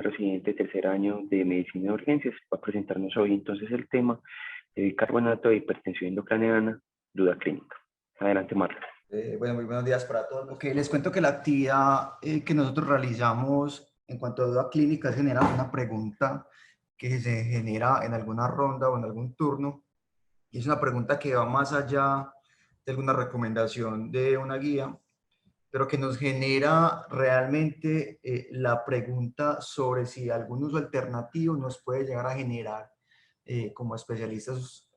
una residente de tercer año de Medicina de Urgencias. Va a presentarnos hoy entonces el tema de bicarbonato de hipertensión endocraneana, duda clínica. Adelante, Marta. Bueno, muy buenos días para todos. Ok, les cuento que la actividad que nosotros realizamos en cuanto a duda clínica es generar una pregunta que se genera en alguna ronda o en algún turno. Y es una pregunta que va más allá de alguna recomendación de una guía, pero que nos genera realmente la pregunta sobre si algún uso alternativo nos puede llegar a generar como especialistas,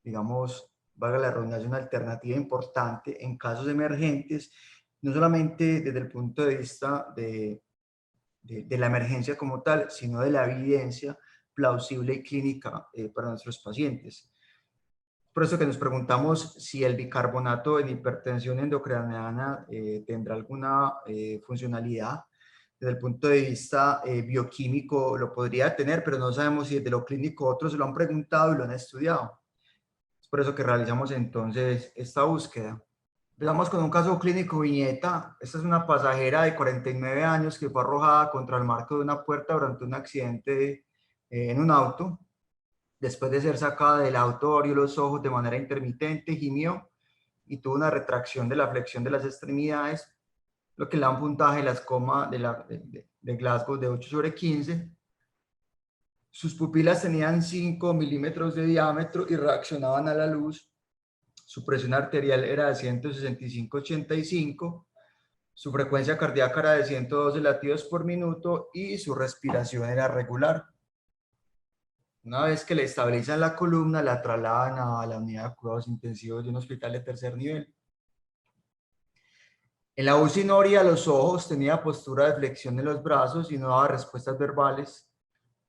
digamos, valga la redundancia, una alternativa importante en casos emergentes, no solamente desde el punto de vista de la emergencia como tal, sino de la evidencia plausible y clínica para nuestros pacientes. Por eso que nos preguntamos si el bicarbonato en hipertensión endocrinal tendrá alguna funcionalidad. Desde el punto de vista bioquímico lo podría tener, pero no sabemos si desde lo clínico otros se lo han preguntado y lo han estudiado. Es por eso que realizamos entonces esta búsqueda. Empezamos con un caso clínico viñeta. Esta es una pasajera de 49 años que fue arrojada contra el marco de una puerta durante un accidente en un auto. Después de ser sacada del auto, abrió los ojos de manera intermitente, gimió y tuvo una retracción de la flexión de las extremidades, lo que le da un puntaje de la escoma de Glasgow de 8/15. Sus pupilas tenían 5 milímetros de diámetro y reaccionaban a la luz. Su presión arterial era de 165/85. Su frecuencia cardíaca era de 112 latidos por minuto y su respiración era regular. Una vez que le estabilizan la columna, la trasladan a la unidad de cuidados intensivos de un hospital de tercer nivel. En la UCI no abría los ojos, tenía postura de flexión en los brazos y no daba respuestas verbales,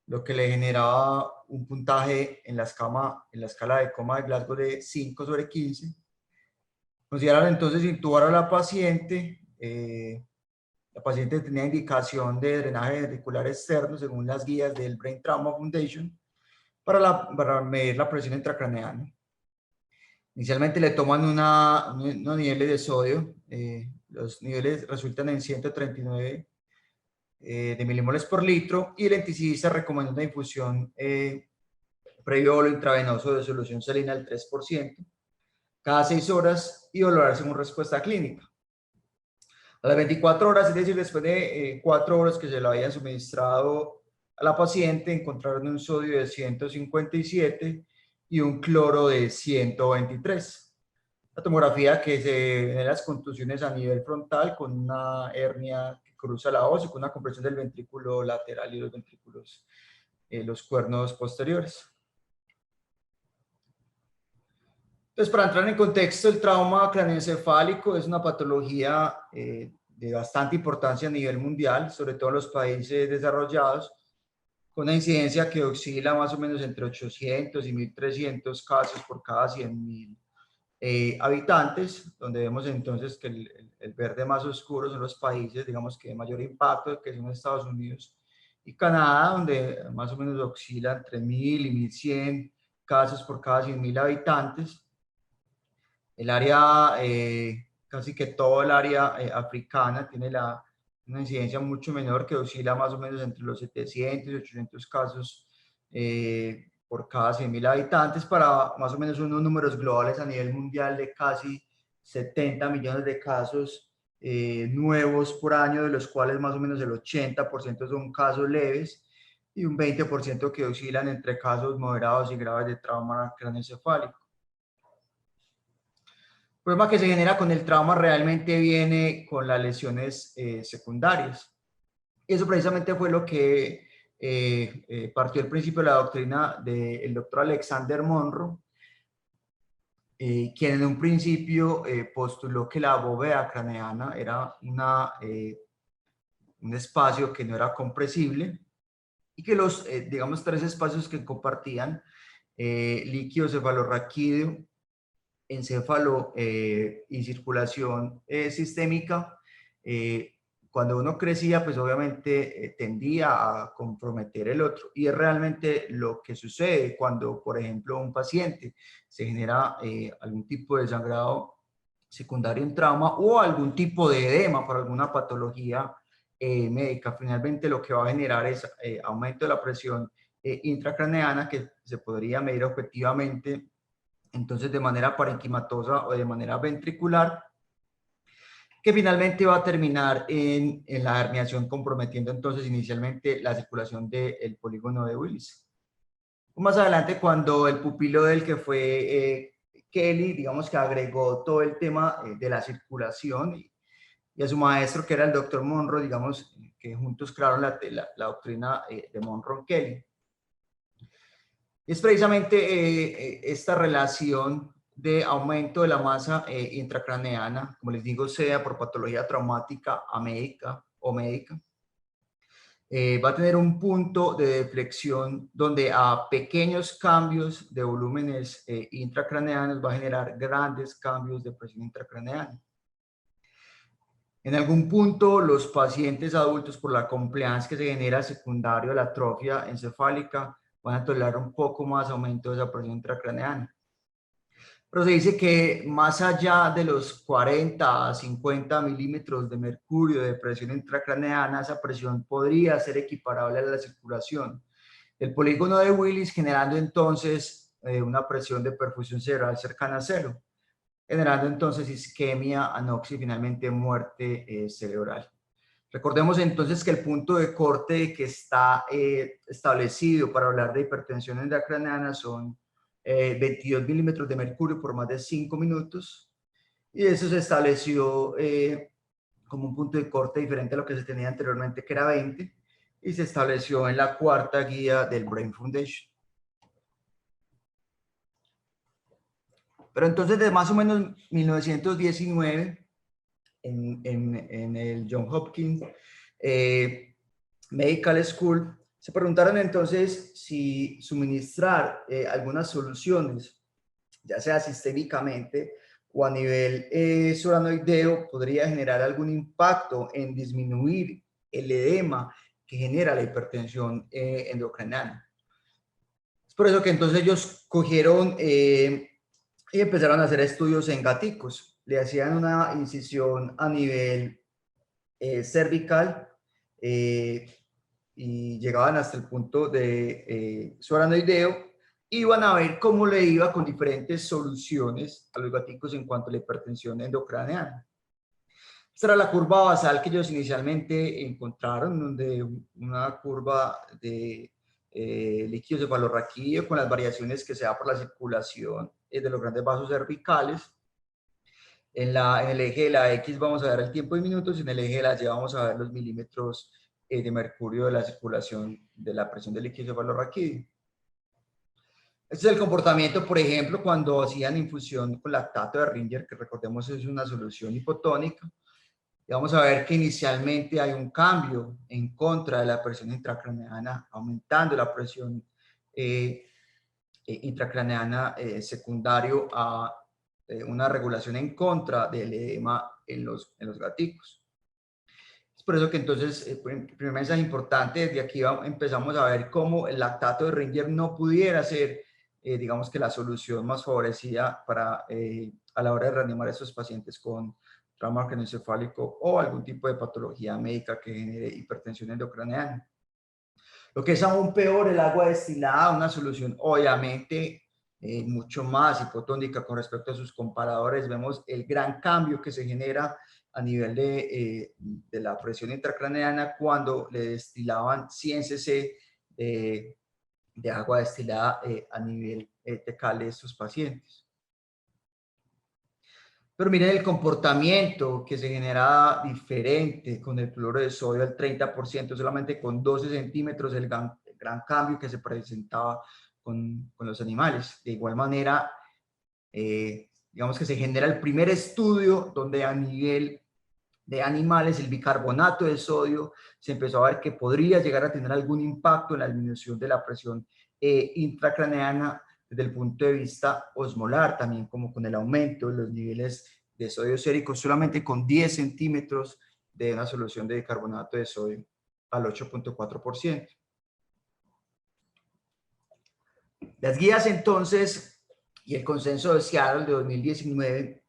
lo que le generaba un puntaje en la escala de coma de Glasgow de 5/15. Consideraron entonces intubar a la paciente. La paciente tenía indicación de drenaje ventricular externo según las guías del Brain Trauma Foundation para medir la presión intracraneal. Inicialmente le toman unos niveles de sodio. Los niveles resultan en 139 de milimoles por litro y el intensivista recomendó una infusión previo bolo intravenoso de solución salina al 3% cada 6 horas y valorar según respuesta clínica. A las 24 horas, es decir, después de 4 horas que se lo habían suministrado a la paciente, encontraron un sodio de 157 y un cloro de 123. La tomografía que se ven las contusiones a nivel frontal con una hernia que cruza la hoz y con una compresión del ventrículo lateral y los ventrículos, los cuernos posteriores. Entonces, para entrar en contexto, el trauma craneoencefálico es una patología de bastante importancia a nivel mundial, sobre todo en los países desarrollados, con una incidencia que oscila más o menos entre 800 y 1300 casos por cada 100.000 habitantes, donde vemos entonces que el verde más oscuro son los países, digamos, que de mayor impacto, que son Estados Unidos y Canadá, donde más o menos oscila entre 1000 y 1100 casos por cada 100.000 habitantes. El área, casi que todo el área africana tiene una incidencia mucho menor, que oscila más o menos entre los 700 y 800 casos por cada 100.000 habitantes, para más o menos unos números globales a nivel mundial de casi 70 millones de casos nuevos por año, de los cuales más o menos el 80% son casos leves y un 20% que oscilan entre casos moderados y graves de trauma craneoencefálico. El problema que se genera con el trauma realmente viene con las lesiones secundarias. Eso precisamente fue lo que partió el principio de la doctrina del doctor Alexander Monro, quien en un principio postuló que la bóveda craneana era un espacio que no era compresible y que los, digamos, 3 espacios que compartían, líquido cefalorraquídeo, encéfalo y circulación sistémica, cuando uno crecía, pues obviamente tendía a comprometer el otro. Y es realmente lo que sucede cuando, por ejemplo, un paciente se genera algún tipo de sangrado secundario en trauma o algún tipo de edema por alguna patología médica. Finalmente lo que va a generar es aumento de la presión intracraneana, que se podría medir objetivamente entonces de manera parenquimatosa o de manera ventricular, que finalmente va a terminar en la herniación, comprometiendo entonces inicialmente la circulación del polígono de Willis. Más adelante, cuando el pupilo del que fue Kelly, digamos que agregó todo el tema de la circulación y a su maestro, que era el doctor Monro, digamos que juntos crearon la doctrina de Monro-Kelly. Es precisamente esta relación de aumento de la masa intracraneana, como les digo, sea por patología traumática amédica o médica, va a tener un punto de deflexión donde a pequeños cambios de volúmenes intracraneanos va a generar grandes cambios de presión intracraneana. En algún punto, los pacientes adultos, por la compliance que se genera secundario a la atrofia encefálica, van a tolerar un poco más aumento de esa presión intracraneana. Pero se dice que más allá de los 40 a 50 milímetros de mercurio de presión intracraneana, esa presión podría ser equiparable a la circulación del polígono de Willis, generando entonces una presión de perfusión cerebral cercana a cero, generando entonces isquemia, anoxia y finalmente muerte cerebral. Recordemos entonces que el punto de corte que está establecido para hablar de hipertensión intracraneana son 22 milímetros de mercurio por más de 5 minutos, y eso se estableció como un punto de corte diferente a lo que se tenía anteriormente, que era 20, y se estableció en la cuarta guía del Brain Foundation. Pero entonces, de más o menos 1919, en el Johns Hopkins Medical School, se preguntaron entonces si suministrar algunas soluciones, ya sea sistémicamente o a nivel suranoideo, podría generar algún impacto en disminuir el edema que genera la hipertensión endocrinal. Es por eso que entonces ellos cogieron y empezaron a hacer estudios en gaticos. Le hacían una incisión a nivel cervical y llegaban hasta el punto de suranoideo. Iban a ver cómo le iba con diferentes soluciones a los gaticos en cuanto a la hipertensión endocraneana. Esta era la curva basal que ellos inicialmente encontraron, donde una curva de líquido cefalorraquídeo con las variaciones que se da por la circulación de los grandes vasos cervicales. En el eje de la X vamos a ver el tiempo en minutos y en el eje de la Y vamos a ver los milímetros de mercurio de la circulación de la presión del líquido cefalorraquídeo. Este es el comportamiento, por ejemplo, cuando hacían infusión con lactato de Ringer, que recordemos es una solución hipotónica. Y vamos a ver que inicialmente hay un cambio en contra de la presión intracraneana, aumentando la presión intracraneana secundario a una regulación en contra del edema en los gaticos. Es por eso que entonces, el primer mensaje importante, desde aquí empezamos a ver cómo el lactato de Ringer no pudiera ser, digamos que la solución más favorecida para, a la hora de reanimar a estos pacientes con trauma craneoencefálico o algún tipo de patología médica que genere hipertensión endocraneana. Lo que es aún peor, el agua destilada, una solución obviamente mucho más hipotónica con respecto a sus comparadores. Vemos el gran cambio que se genera a nivel de la presión intracraneana cuando le destilaban 100 cc de agua destilada a nivel tecal de estos pacientes. Pero miren el comportamiento que se genera diferente con el cloruro de sodio al 30%, solamente con 12 centímetros, el gran cambio que se presentaba con los animales. De igual manera, digamos que se genera el primer estudio donde a nivel de animales el bicarbonato de sodio se empezó a ver que podría llegar a tener algún impacto en la disminución de la presión intracraneana desde el punto de vista osmolar, también como con el aumento de los niveles de sodio sérico solamente con 10 centímetros de una solución de bicarbonato de sodio al 8.4%. Las guías entonces y el consenso de Seattle de 2019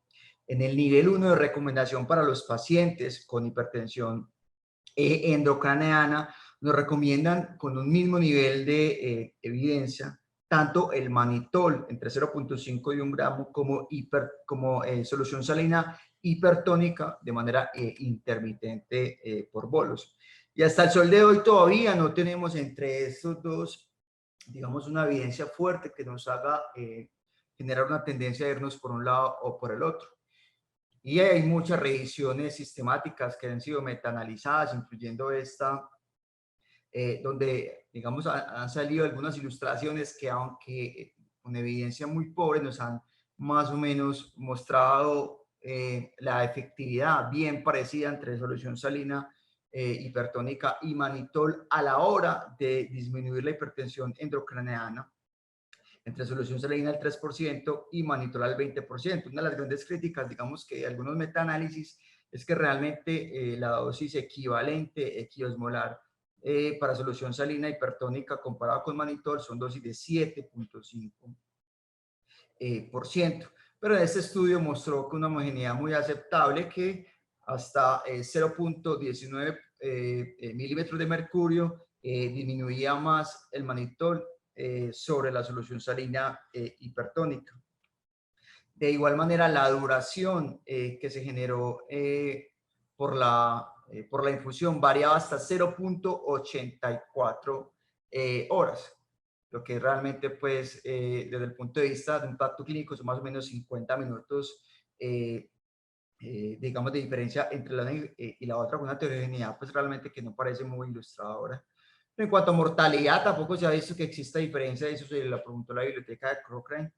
en el nivel 1 de recomendación para los pacientes con hipertensión endocraneana, nos recomiendan con un mismo nivel de evidencia tanto el manitol entre 0.5 y 1 gramo como solución salina hipertónica de manera intermitente por bolos. Y hasta el sol de hoy todavía no tenemos entre estos dos, digamos, una evidencia fuerte que nos haga generar una tendencia a irnos por un lado o por el otro. Y hay muchas revisiones sistemáticas que han sido metaanalizadas, incluyendo esta, donde, digamos, han salido algunas ilustraciones que, aunque con evidencia muy pobre, nos han más o menos mostrado la efectividad bien parecida entre solución salina hipertónica y manitol a la hora de disminuir la hipertensión endocraneana entre solución salina al 3% y manitol al 20%. Una de las grandes críticas, digamos, que algunos metaanálisis es que realmente la dosis equivalente, equiosmolar, para solución salina hipertónica comparada con manitol son dosis de 7.5%. Pero en este estudio mostró con una homogeneidad muy aceptable que hasta 0.19 milímetros de mercurio disminuía más el manitol sobre la solución salina hipertónica. De igual manera, la duración que se generó por la infusión variaba hasta 0.84 horas, lo que realmente, pues, desde el punto de vista de impacto clínico, son más o menos 50 minutos, digamos, de diferencia entre la una y la otra, con una heterogeneidad, pues, realmente que no parece muy ilustradora. En cuanto a mortalidad, tampoco se ha visto que exista diferencia, eso se la preguntó la biblioteca de Cochrane,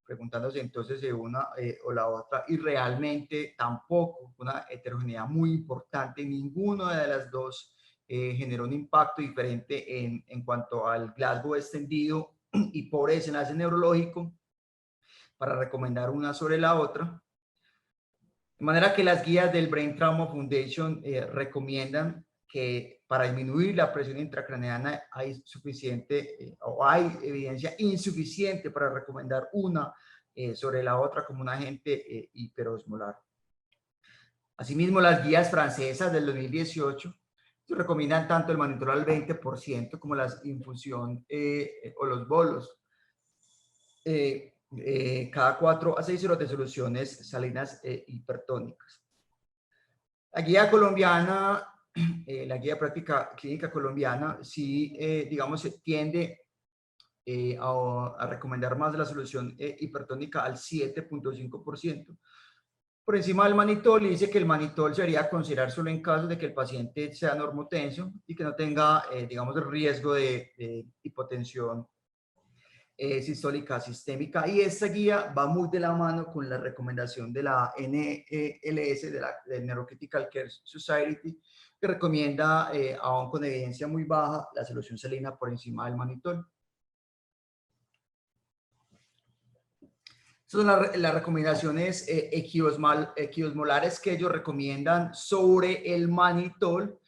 preguntándose entonces de una o la otra, y realmente tampoco una heterogeneidad muy importante, ninguna de las dos generó un impacto diferente en cuanto al Glasgow extendido y pobre desenlace neurológico para recomendar una sobre la otra. De manera que las guías del Brain Trauma Foundation recomiendan que para disminuir la presión intracraneana hay suficiente o hay evidencia insuficiente para recomendar una sobre la otra como un agente hiperosmolar. Asimismo, las guías francesas del 2018 recomiendan tanto el manitol al 20% como la infusión o los bolos cada 4 a 6 horas de soluciones salinas hipertónicas. La guía colombiana, la guía práctica clínica colombiana, sí, digamos, tiende a recomendar más la solución hipertónica al 7.5%. Por encima del manitol, y dice que el manitol se debería considerar solo en caso de que el paciente sea normotenso y que no tenga, digamos, el riesgo de hipotensión sistólica sistémica. Y esta guía va muy de la mano con la recomendación de la NELS, del Neurocritical Care Society, que recomienda, aún con evidencia muy baja, la solución salina por encima del manitol. Son las recomendaciones equiosmolares que ellos recomiendan sobre el manitol,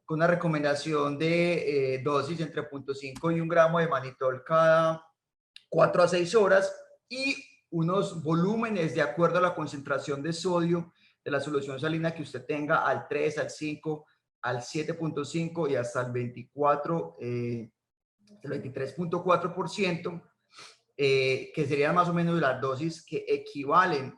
con una recomendación de dosis entre 0.5 y 1 gramo de manitol cada 4 a 6 horas y unos volúmenes de acuerdo a la concentración de sodio de la solución salina que usted tenga, al 3, al 5, al 7.5 y hasta el 24, el 23.4%, que serían más o menos las dosis que equivalen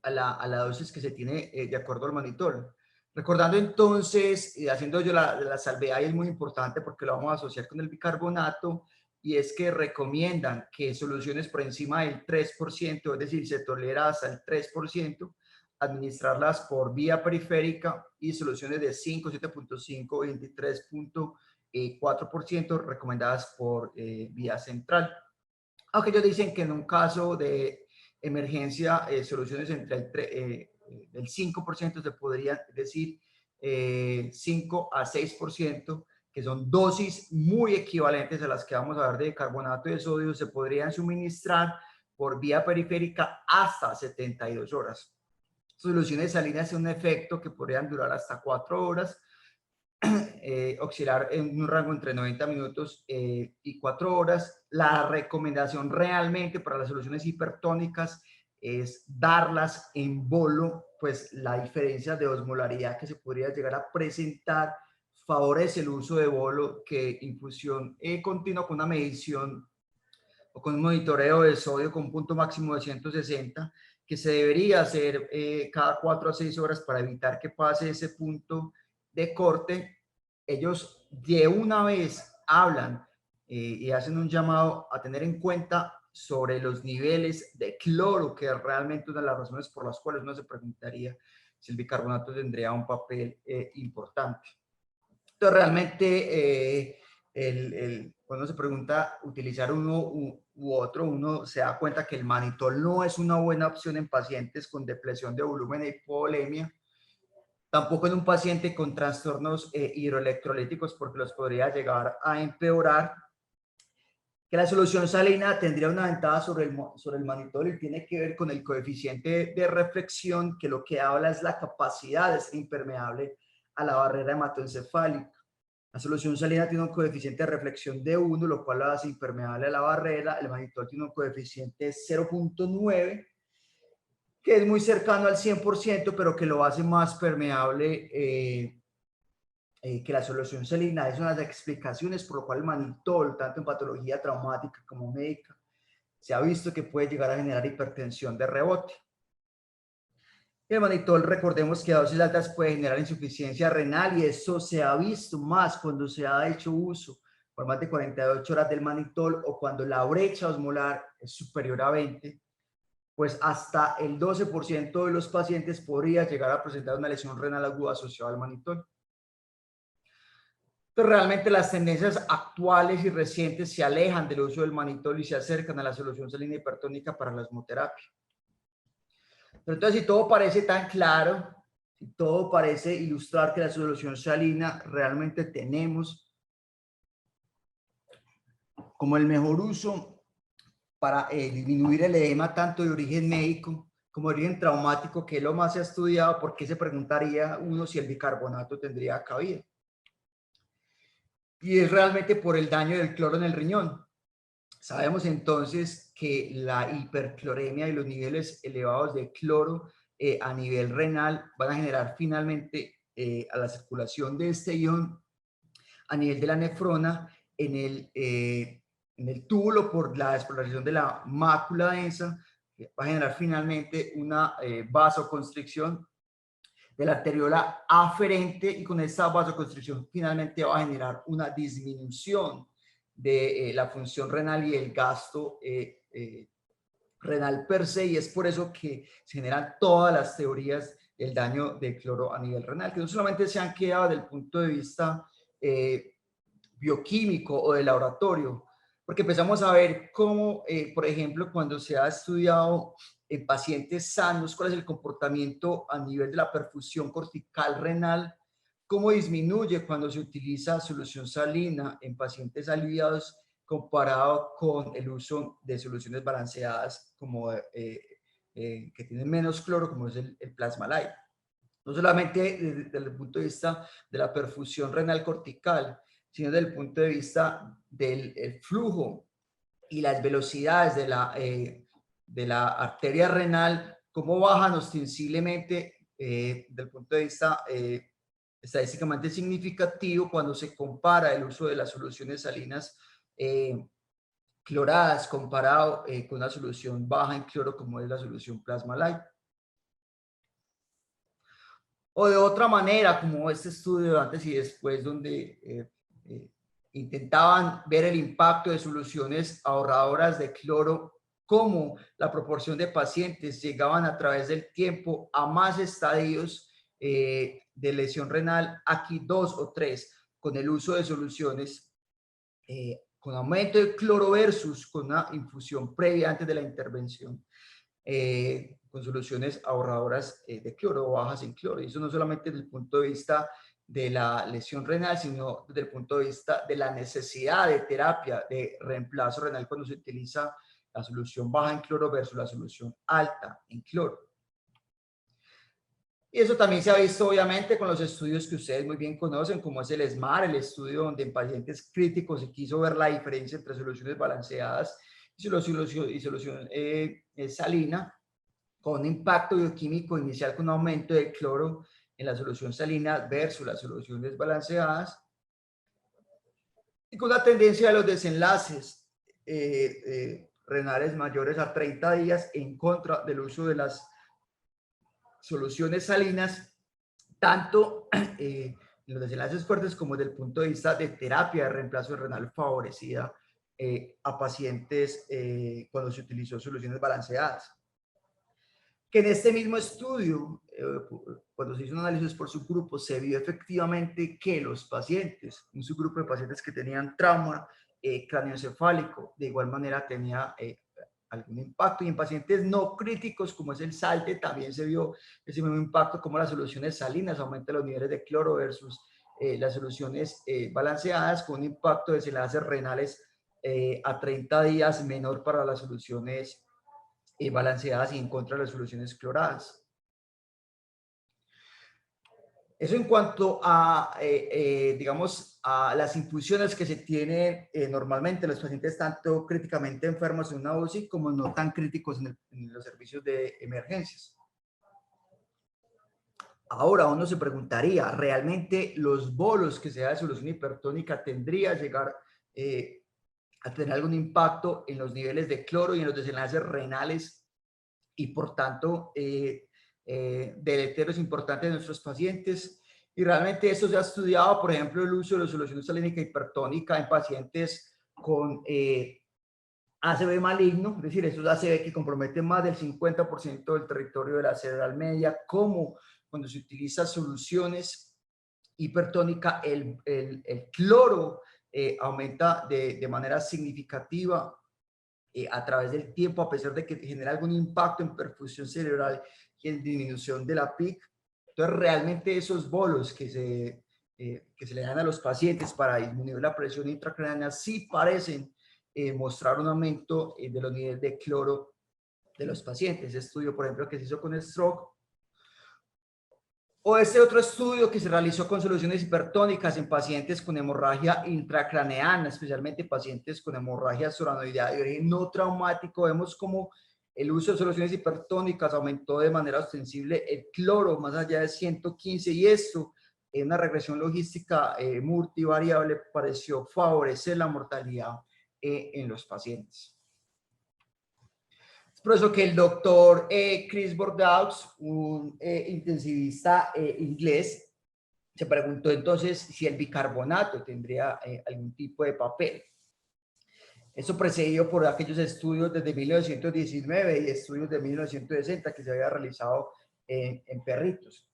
a la dosis que se tiene de acuerdo al manitol. Recordando entonces, y haciendo yo la salvedad, y es muy importante porque lo vamos a asociar con el bicarbonato, y es que recomiendan que soluciones por encima del 3%, es decir, se tolera hasta el 3%, administrarlas por vía periférica, y soluciones de 5, 7.5 y 23.4% recomendadas por vía central. Aunque ellos dicen que en un caso de emergencia, soluciones entre el 5% se podrían decir 5 a 6%, que son dosis muy equivalentes a las que vamos a ver de carbonato de sodio, se podrían suministrar por vía periférica hasta 72 horas. Soluciones salinas tienen un efecto que podrían durar hasta 4 horas, oscilar en un rango entre 90 minutos y 4 horas. La recomendación realmente para las soluciones hipertónicas es darlas en bolo, pues la diferencia de osmolaridad que se podría llegar a presentar favorece el uso de bolo que infusión continua con una medición o con un monitoreo de sodio con punto máximo de 160, que se debería hacer cada 4 a 6 horas para evitar que pase ese punto de corte. Ellos de una vez hablan y hacen un llamado a tener en cuenta sobre los niveles de cloro, que es realmente una de las razones por las cuales uno se preguntaría si el bicarbonato tendría un papel importante. Entonces, realmente, cuando se pregunta utilizar uno u otro, uno se da cuenta que el manitol no es una buena opción en pacientes con depresión de volumen e hipovolemia, tampoco en un paciente con trastornos hidroelectrolíticos, porque los podría llegar a empeorar. Que la solución salina tendría una ventaja sobre el manitol y tiene que ver con el coeficiente de reflexión, que lo que habla es la capacidad de ser impermeable a la barrera hematoencefálica. La solución salina tiene un coeficiente de reflexión de 1, lo cual la hace impermeable a la barrera. El manitol tiene un coeficiente de 0.9, que es muy cercano al 100%, pero que lo hace más permeable que la solución salina. Es una de las explicaciones por lo cual el manitol, tanto en patología traumática como médica, se ha visto que puede llegar a generar hipertensión de rebote. El manitol, recordemos que a dosis altas puede generar insuficiencia renal, y eso se ha visto más cuando se ha hecho uso por más de 48 horas del manitol, o cuando la brecha osmolar es superior a 20, pues hasta el 12% de los pacientes podría llegar a presentar una lesión renal aguda asociada al manitol. Pero realmente las tendencias actuales y recientes se alejan del uso del manitol y se acercan a la solución salina hipertónica para la osmoterapia. Pero entonces, si todo parece tan claro, si todo parece ilustrar que la solución salina realmente tenemos como el mejor uso para disminuir el edema tanto de origen médico como de origen traumático, que es lo más se ha estudiado, ¿por qué se preguntaría uno si el bicarbonato tendría cabida? Y es realmente por el daño del cloro en el riñón. Sabemos entonces que la hipercloremia y los niveles elevados de cloro a nivel renal van a generar finalmente a la circulación de este ion a nivel de la nefrona en el túbulo por la despolarización de la mácula densa, que va a generar finalmente una vasoconstricción de la arteriola aferente, y con esta vasoconstricción finalmente va a generar una disminución de la función renal y el gasto renal per se, y es por eso que se generan todas las teorías del daño de cloro a nivel renal, que no solamente se han quedado desde el punto de vista bioquímico o de laboratorio, porque empezamos a ver cómo, por ejemplo, cuando se ha estudiado en pacientes sanos cuál es el comportamiento a nivel de la perfusión cortical renal, cómo disminuye cuando se utiliza solución salina en pacientes aliviados comparado con el uso de soluciones balanceadas como que tienen menos cloro, como es el Plasma Light. No solamente desde el punto de vista de la perfusión renal cortical, sino desde el punto de vista del flujo y las velocidades de la arteria renal, cómo bajan ostensiblemente desde el punto de vista estadísticamente significativo cuando se compara el uso de las soluciones salinas cloradas comparado con una solución baja en cloro como es la solución Plasma Light. O de otra manera, como este estudio de antes y después, donde intentaban ver el impacto de soluciones ahorradoras de cloro, cómo la proporción de pacientes llegaban a través del tiempo a más estadios de lesión renal, aquí 2 o 3, con el uso de soluciones con aumento de cloro versus con una infusión previa antes de la intervención. Con soluciones ahorradoras de cloro o bajas en cloro. Y eso no solamente desde el punto de vista de la lesión renal, sino desde el punto de vista de la necesidad de terapia de reemplazo renal cuando se utiliza la solución baja en cloro versus la solución alta en cloro. Y eso también se ha visto obviamente con los estudios que ustedes muy bien conocen, como es el SMART, el estudio donde en pacientes críticos se quiso ver la diferencia entre soluciones balanceadas y solución salina. con un impacto bioquímico inicial con un aumento de cloro en la solución salina versus las soluciones balanceadas, y con la tendencia de los desenlaces renales mayores a 30 días en contra del uso de las soluciones salinas, tanto en los desenlaces fuertes como desde el punto de vista de terapia de reemplazo renal favorecida a pacientes cuando se utilizó soluciones balanceadas. Que en este mismo estudio, cuando se hizo un análisis por subgrupos, se vio efectivamente que los pacientes, un subgrupo de pacientes que tenían trauma craneoencefálico, de igual manera tenía algún impacto, y en pacientes no críticos, como es el SALTE, también se vio ese mismo impacto, como las soluciones salinas aumentan los niveles de cloro versus las soluciones balanceadas, con un impacto de desenlaces renales a 30 días menor para las soluciones balanceadas y en contra de las soluciones cloradas. Eso en cuanto a, digamos, a las infusiones que se tienen normalmente los pacientes tanto críticamente enfermos en una UCI como no tan críticos en los servicios de emergencias. Ahora uno se preguntaría, ¿realmente los bolos que se da de solución hipertónica tendría llegar a tener algún impacto en los niveles de cloro y en los desenlaces renales y por tanto deleterios importantes de nuestros pacientes? Y realmente esto se ha estudiado, por ejemplo, el uso de la solución salínica hipertónica en pacientes con ACV maligno, es decir, esos ACV que comprometen más del 50% del territorio de la cerebral media, como cuando se utiliza soluciones hipertónica, el cloro aumenta de manera significativa a través del tiempo, a pesar de que genera algún impacto en perfusión cerebral y en disminución de la PIC. Entonces, realmente esos bolos que se le dan a los pacientes para disminuir la presión intracraneana sí parecen mostrar un aumento de los niveles de cloro de los pacientes. Ese estudio, por ejemplo, que se hizo con stroke, o este otro estudio que se realizó con soluciones hipertónicas en pacientes con hemorragia intracraneana, especialmente pacientes con hemorragia soranoidea de origen no traumático. Vemos como el uso de soluciones hipertónicas aumentó de manera ostensible el cloro más allá de 115, y esto en una regresión logística multivariable pareció favorecer la mortalidad en los pacientes. Por eso que el doctor Chris Bordaus, un intensivista inglés, se preguntó entonces si el bicarbonato tendría algún tipo de papel. Eso precedido por aquellos estudios desde 1919 y estudios de 1960 que se había realizado en perritos.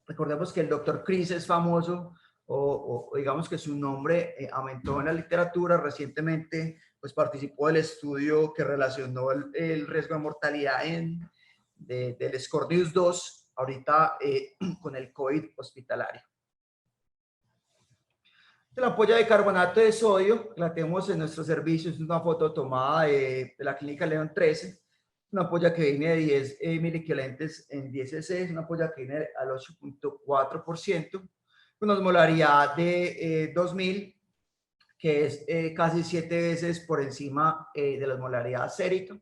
Recordemos que el doctor Chris es famoso, o digamos que su nombre aumentó en la literatura. Recientemente pues participó del estudio que relacionó el riesgo de mortalidad del Scordius 2 ahorita con el COVID hospitalario. La ampolla de carbonato de sodio la tenemos en nuestro servicio, es una foto tomada de la clínica León 13, una ampolla que viene de 10 miliequivalentes en 10 cc, es una ampolla que viene al 8.4%, una osmolaridad de 2000, que es casi 7 veces por encima de la osmolaridad sérica.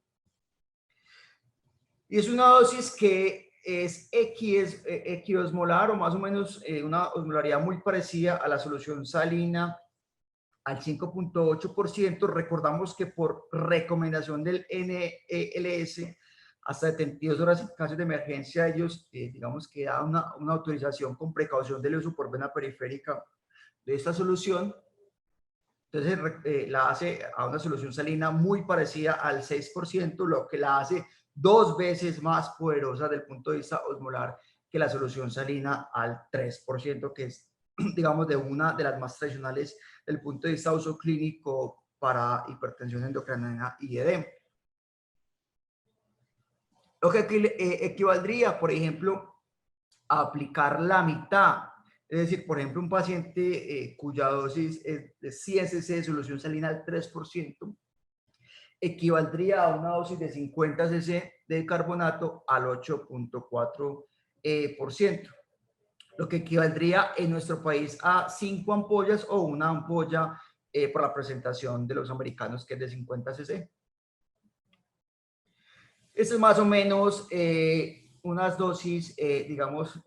Y es una dosis que es equiosmolar, o más o menos una osmolaridad muy parecida a la solución salina al 5.8%. Recordamos que por recomendación del NELS, hasta 72 horas en casos de emergencia, ellos, digamos que da una autorización con precaución del uso por vena periférica de esta solución. Entonces la hace a una solución salina muy parecida al 6%, lo que la hace 2 veces más poderosa desde el punto de vista osmolar que la solución salina al 3%, que es, digamos, de una de las más tradicionales desde el punto de vista uso clínico para hipertensión endocrinal y edema. Lo que equivaldría, por ejemplo, a aplicar la mitad. Es decir, por ejemplo, un paciente cuya dosis es de 100 cc de solución salina al 3%, equivaldría a una dosis de 50 cc de carbonato al 8.4%, lo que equivaldría en nuestro país a 5 ampollas o una ampolla por la presentación de los americanos, que es de 50 cc. Esto es más o menos unas dosis, digamos,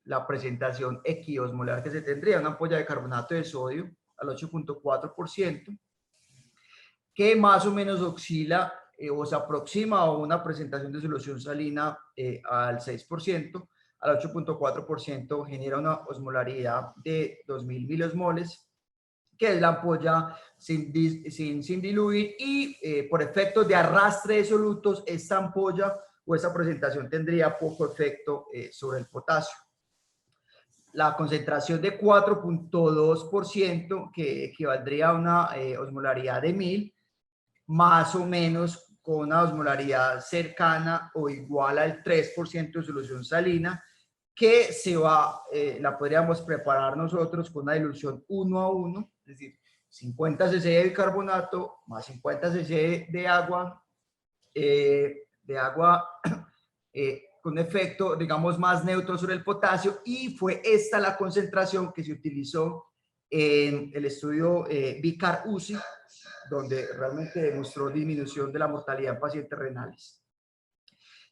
la presentación equiosmolar que se tendría, una ampolla de carbonato de sodio al 8.4%, que más o menos oscila o se aproxima a una presentación de solución salina al 6%, al 8.4% genera una osmolaridad de 2000 milosmoles, que es la ampolla sin diluir, y por efectos de arrastre de solutos, esta ampolla o esta presentación tendría poco efecto sobre el potasio. La concentración de 4.2%, que equivaldría a una osmolaridad de 1000, más o menos con una osmolaridad cercana o igual al 3% de solución salina, que la podríamos preparar nosotros con una dilución 1:1, es decir, 50 cc de bicarbonato más 50 cc de agua, con efecto, digamos, más neutro sobre el potasio, y fue esta la concentración que se utilizó en el estudio BICAR-UCI, donde realmente demostró disminución de la mortalidad en pacientes renales.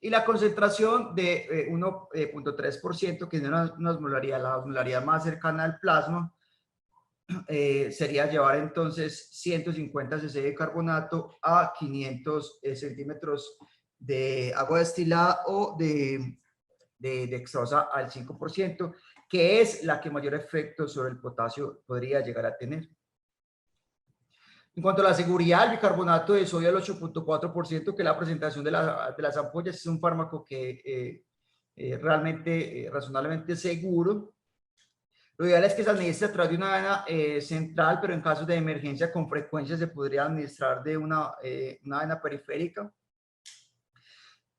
Y la concentración de 1.3%, que es una osmolaridad, la osmolaridad más cercana al plasma, sería llevar entonces 150 cc de carbonato a 500 centímetros de agua destilada o de dextrosa al 5%, que es la que mayor efecto sobre el potasio podría llegar a tener. En cuanto a la seguridad, el bicarbonato de sodio al 8.4%, que la presentación de las ampollas, es un fármaco que realmente razonablemente seguro. Lo ideal es que se administre a través de una vena central, pero en casos de emergencia con frecuencia se podría administrar de una vena periférica.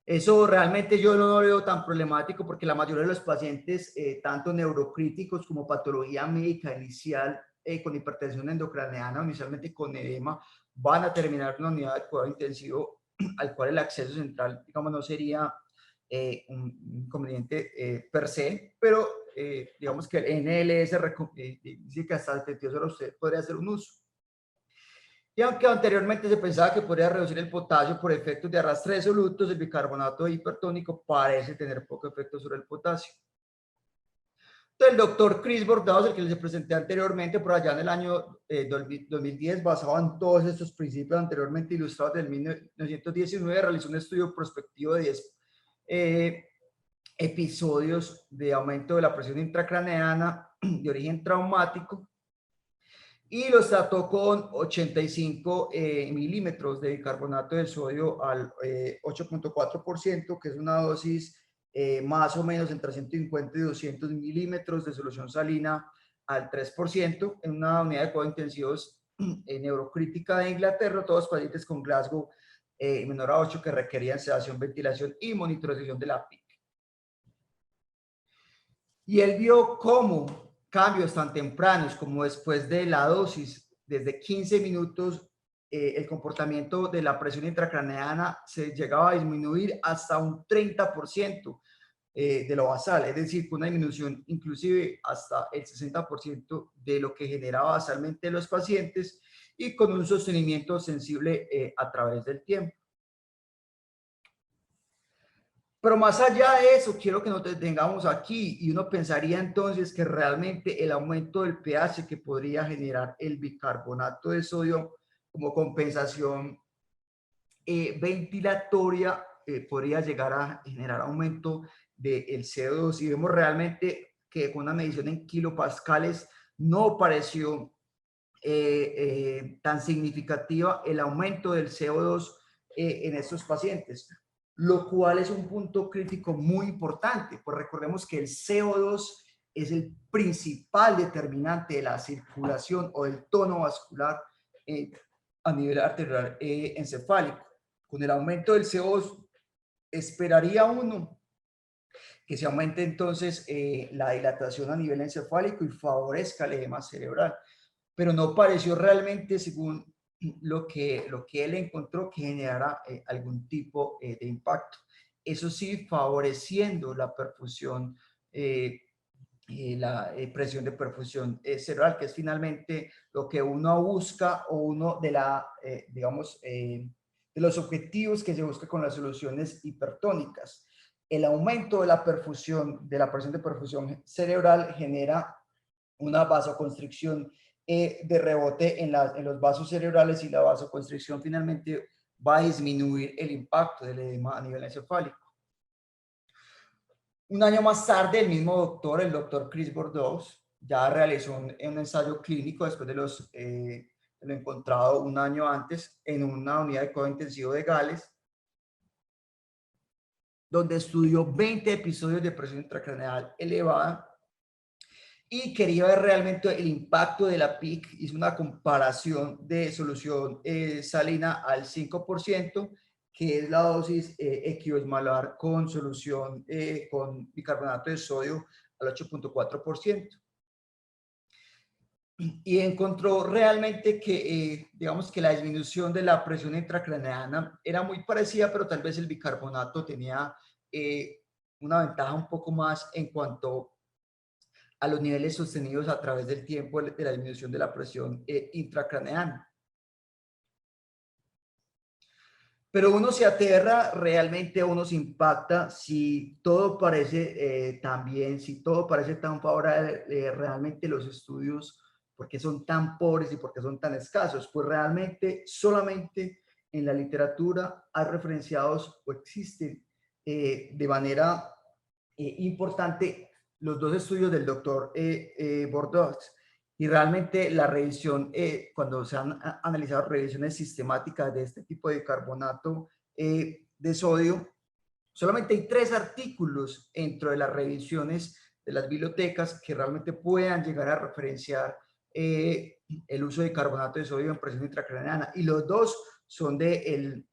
Eso realmente yo no lo veo tan problemático, porque la mayoría de los pacientes, tanto neurocríticos como patología médica inicial, con hipertensión endocraneana, inicialmente con edema, van a terminar en una unidad de cuidado intensivo, al cual el acceso central, digamos, no sería un inconveniente per se, pero digamos que el NLS dice que hasta el 72 horas usted podría hacer un uso. Y aunque anteriormente se pensaba que podría reducir el potasio por efectos de arrastre de solutos, el bicarbonato hipertónico parece tener poco efecto sobre el potasio. Entonces, el doctor Chris Bordaus, el que les presenté anteriormente, por allá en el año 2010, basado en todos estos principios anteriormente ilustrados del 1919, realizó un estudio prospectivo de 10 episodios de aumento de la presión intracraneana de origen traumático, y los trató con 85 milímetros de bicarbonato de sodio al 8.4%, que es una dosis más o menos entre 150 y 200 milímetros de solución salina al 3%, en una unidad de cuidados intensivos neurocrítica de Inglaterra, todos pacientes con Glasgow menor a 8 que requerían sedación, ventilación y monitorización de la PIC. Y él vio cómo cambios tan tempranos como después de la dosis, desde 15 minutos, el comportamiento de la presión intracraneana se llegaba a disminuir hasta un 30% de lo basal, es decir, con una disminución inclusive hasta el 60% de lo que generaba basalmente los pacientes, y con un sostenimiento sensible a través del tiempo. Pero más allá de eso, quiero que nos detengamos aquí, y uno pensaría entonces que realmente el aumento del pH que podría generar el bicarbonato de sodio como compensación ventilatoria podría llegar a generar aumento del CO2. Y vemos realmente que con una medición en kilopascales no pareció tan significativa el aumento del CO2 en estos pacientes, lo cual es un punto crítico muy importante, pues recordemos que el CO2 es el principal determinante de la circulación o del tono vascular a nivel arterial encefálico. Con el aumento del CO2 esperaría uno que se aumente entonces la dilatación a nivel encefálico y favorezca el edema cerebral, pero no pareció realmente, según lo que él encontró, que generara algún tipo de impacto. Eso sí, favoreciendo la perfusión, la presión de perfusión cerebral, que es finalmente lo que uno busca, o uno de la, digamos, de los objetivos que se busca con las soluciones hipertónicas. El aumento de la perfusión, de la presión de perfusión cerebral genera una vasoconstricción de rebote en los vasos cerebrales, y la vasoconstricción finalmente va a disminuir el impacto del edema a nivel encefálico. Un año más tarde, el mismo doctor, el doctor Chris Bordeaux, ya realizó un ensayo clínico después de lo encontrado un año antes en una unidad de cuidado intensivo de Gales, donde estudió 20 episodios de presión intracraneal elevada y quería ver realmente el impacto de la PIC. Hizo una comparación de solución salina al 5%, que es la dosis equiosmolar, con solución con bicarbonato de sodio al 8.4%. Y encontró realmente que, digamos que la disminución de la presión intracraneana era muy parecida, pero tal vez el bicarbonato tenía una ventaja un poco más en cuanto a los niveles sostenidos a través del tiempo de la disminución de la presión intracraneana. Pero uno se aterra, realmente uno se impacta si todo parece tan bien, si todo parece tan favorable, realmente los estudios, ¿por qué son tan pobres y por qué son tan escasos? Pues realmente solamente en la literatura hay referenciados o existen de manera importante los dos estudios del doctor Bordeaux. Y realmente la revisión, cuando se han analizado revisiones sistemáticas de este tipo de carbonato de sodio, solamente hay 3 artículos dentro de las revisiones de las bibliotecas que realmente puedan llegar a referenciar el uso de carbonato de sodio en presión intracraneana. Y los 2 son de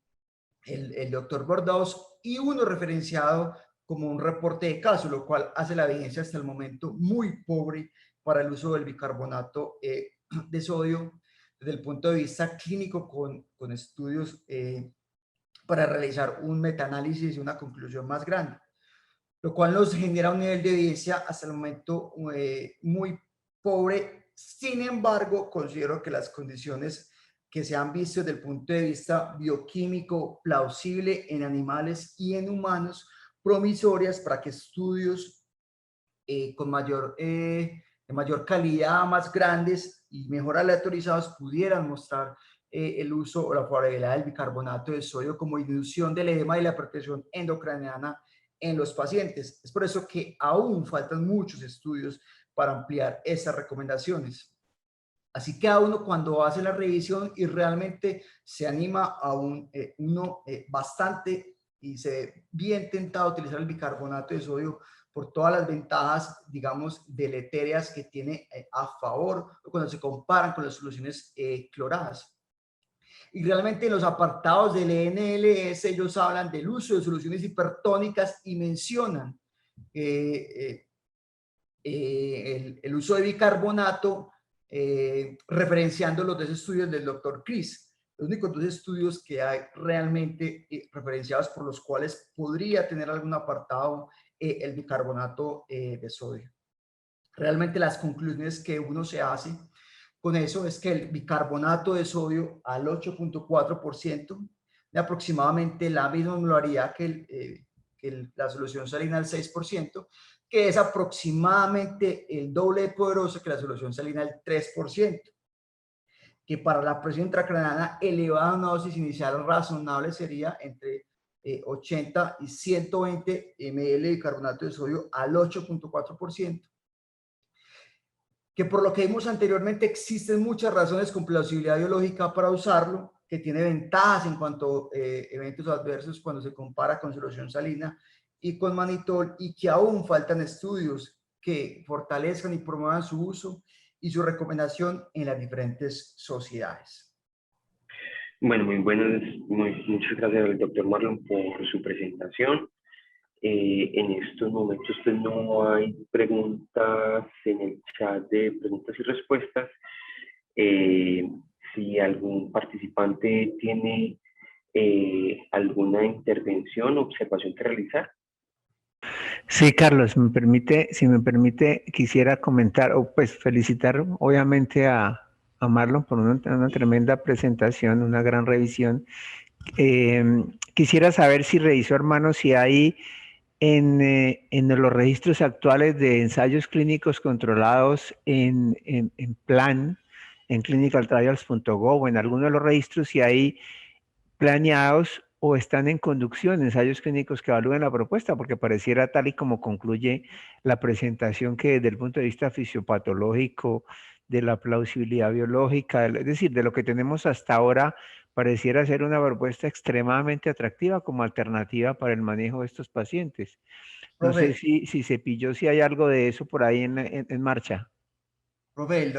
el doctor Bordeaux, y uno referenciado como un reporte de caso, lo cual hace la evidencia hasta el momento muy pobre para el uso del bicarbonato de sodio desde el punto de vista clínico, con estudios para realizar un metaanálisis y una conclusión más grande, lo cual nos genera un nivel de evidencia hasta el momento muy pobre. Sin embargo, considero que las condiciones que se han visto desde el punto de vista bioquímico plausible en animales y en humanos, promisorias para que estudios de mayor calidad, más grandes y mejor aleatorizados, pudieran mostrar el uso o la favorabilidad del bicarbonato de sodio como disminución del edema y la hipertensión endocraniana en los pacientes. Es por eso que aún faltan muchos estudios para ampliar estas recomendaciones. Así que a uno, cuando hace la revisión y realmente se anima a uno bastante y se ve bien tentado a utilizar el bicarbonato de sodio por todas las ventajas, digamos, deletéreas que tiene a favor cuando se comparan con las soluciones cloradas. Y realmente en los apartados del NLS ellos hablan del uso de soluciones hipertónicas y mencionan el uso de bicarbonato, referenciando los 2 estudios del doctor Chris. Los únicos 2 estudios que hay realmente referenciados por los cuales podría tener algún apartado el bicarbonato de sodio. Realmente las conclusiones que uno se hace con eso es que el bicarbonato de sodio al 8.4%, de aproximadamente la misma molaridad que la solución salina al 6%, que es aproximadamente el doble de poderoso que la solución salina al 3%, que para la presión intracraneana elevada, una dosis inicial razonable sería entre 80 y 120 ml de bicarbonato de sodio al 8.4%, que por lo que vimos anteriormente existen muchas razones con plausibilidad biológica para usarlo, que tiene ventajas en cuanto a eventos adversos cuando se compara con solución salina y con mannitol, y que aún faltan estudios que fortalezcan y promuevan su uso y su recomendación en las diferentes sociedades. Bueno, muy buenas, muchas gracias al doctor Marlon por su presentación. En estos momentos pues no hay preguntas en el chat de preguntas y respuestas. Si algún participante tiene alguna intervención o observación que realizar. Sí, Carlos, si me permite, quisiera comentar o pues felicitar obviamente a Marlon por una tremenda presentación, una gran revisión, Quisiera saber si revisó, hermano, si hay en los registros actuales de ensayos clínicos controlados en plan, en clinicaltrials.gov o en alguno de los registros, si hay planeados o están en conducción ensayos clínicos que evalúen la propuesta, porque pareciera tal y como concluye la presentación que desde el punto de vista fisiopatológico, de la plausibilidad biológica, es decir, de lo que tenemos hasta ahora, pareciera ser una propuesta extremadamente atractiva como alternativa para el manejo de estos pacientes. No sé Profe, si se pilló, si hay algo de eso por ahí en marcha. profe, el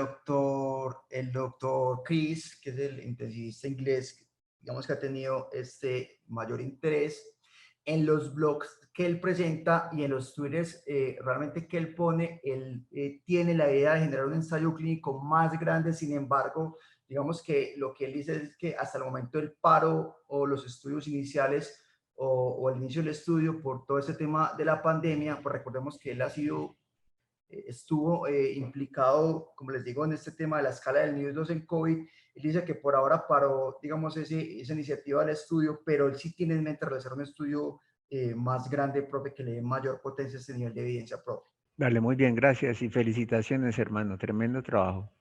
doctor Chris, que es el intensivista inglés, digamos que ha tenido este mayor interés en los blogs que él presenta y en los twitters realmente que él pone, él tiene la idea de generar un ensayo clínico más grande. Sin embargo, digamos que lo que él dice es que hasta el momento el paro o los estudios iniciales o el inicio del estudio por todo este tema de la pandemia, pues recordemos que él ha sido estuvo implicado, como les digo, en este tema de la escala del News 2 en COVID. Él dice que por ahora paró, digamos, esa iniciativa del estudio, pero él sí tiene en mente realizar un estudio más grande, profe, que le dé mayor potencia a este nivel de evidencia, profe. Vale, muy bien, gracias y felicitaciones, hermano. Tremendo trabajo.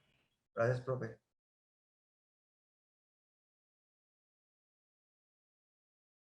Gracias, profe.